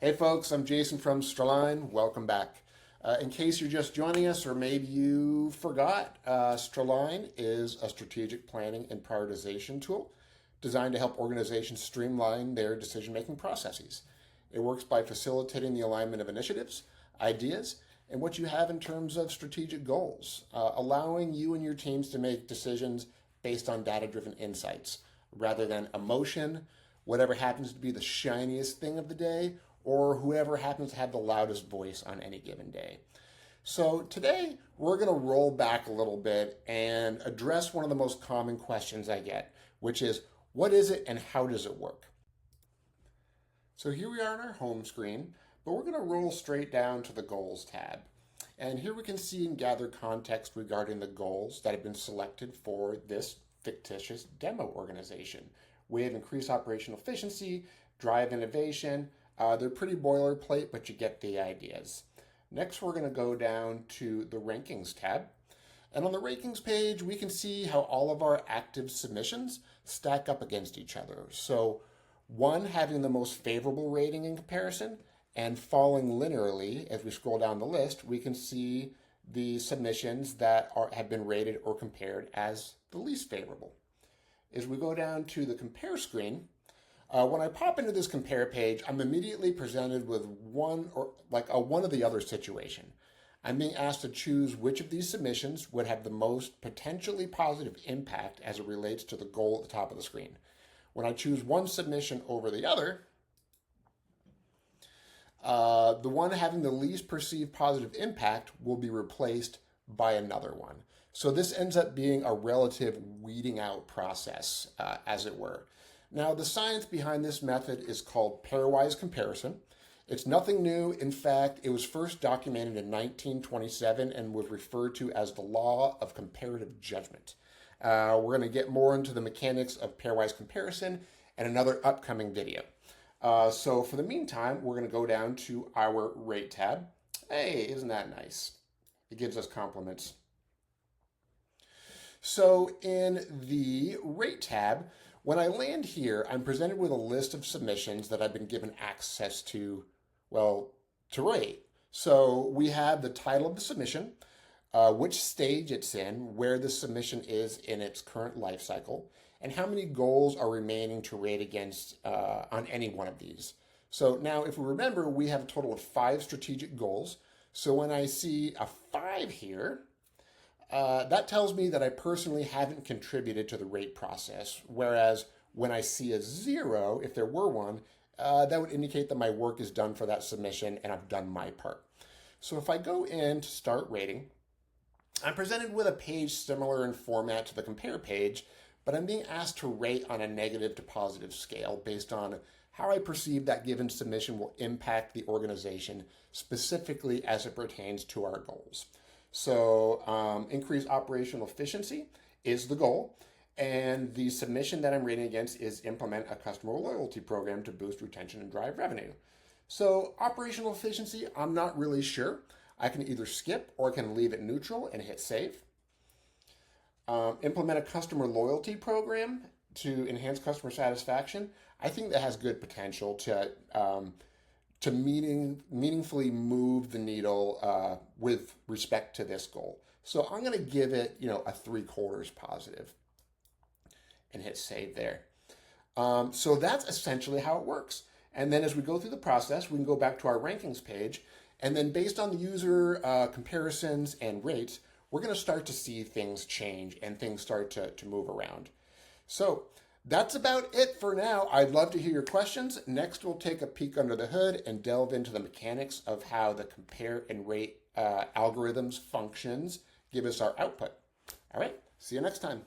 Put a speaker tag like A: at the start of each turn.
A: Hey folks, I'm Jason from StrAlign. Welcome back. In case you're just joining us or maybe you forgot, StrAlign is a strategic planning and prioritization tool designed to help organizations streamline their decision-making processes. It works by facilitating the alignment of initiatives, ideas, and what you have in terms of strategic goals, allowing you and your teams to make decisions based on data-driven insights rather than emotion, whatever happens to be the shiniest thing of the day, or whoever happens to have the loudest voice on any given day. So today we're going to roll back a little bit and address one of the most common questions I get, which is, what is it and how does it work? So here we are on our home screen, but we're going to roll straight down to the Goals tab. And here we can see and gather context regarding the goals that have been selected for this fictitious demo organization. We have increased operational efficiency, drive innovation. They're pretty boilerplate, but you get the ideas. Next, we're going to go down to the Rankings tab. And on the Rankings page, we can see how all of our active submissions stack up against each other. So one having the most favorable rating in comparison and falling linearly as we scroll down the list, we can see the submissions that have been rated or compared as the least favorable. As we go down to the compare screen, when I pop into this compare page, I'm immediately presented with one or the other situation. I'm being asked to choose which of these submissions would have the most potentially positive impact as it relates to the goal at the top of the screen. When I choose one submission over the other, the one having the least perceived positive impact will be replaced by another one. So this ends up being a relative weeding out process, as it were. Now, the science behind this method is called Pairwise Comparison. It's nothing new. In fact, it was first documented in 1927 and was referred to as the law of comparative judgment. We're going to get more into the mechanics of Pairwise Comparison in another upcoming video. So for the meantime, we're going to go down to our Rate tab. Hey, isn't that nice? It gives us compliments. So in the Rate tab, when I land here, I'm presented with a list of submissions that I've been given access to, to rate. So we have the title of the submission, which stage it's in, where the submission is in its current life cycle, and how many goals are remaining to rate against on any one of these. So now, if we remember, we have a total of 5 strategic goals. So when I see a 5 here, that tells me that I personally haven't contributed to the rate process, whereas when I see a 0, if there were one, that would indicate that my work is done for that submission and I've done my part. So if I go in to start rating, I'm presented with a page similar in format to the compare page, but I'm being asked to rate on a negative to positive scale based on how I perceive that given submission will impact the organization, specifically as it pertains to our goals. So increase operational efficiency is the goal. And the submission that I'm rating against is implement a customer loyalty program to boost retention and drive revenue. So operational efficiency, I'm not really sure. I can either skip or I can leave it neutral and hit save. Implement a customer loyalty program to enhance customer satisfaction. I think that has good potential to meaningfully move the needle with respect to this goal. So I'm going to give it, a 3/4 positive and hit save there. So that's essentially how it works. And then as we go through the process, we can go back to our rankings page. And then based on the user comparisons and rates, we're going to start to see things change and things start to move around. So that's about it for now. I'd love to hear your questions. Next, we'll take a peek under the hood and delve into the mechanics of how the compare and rate algorithms functions give us our output. All right, see you next time.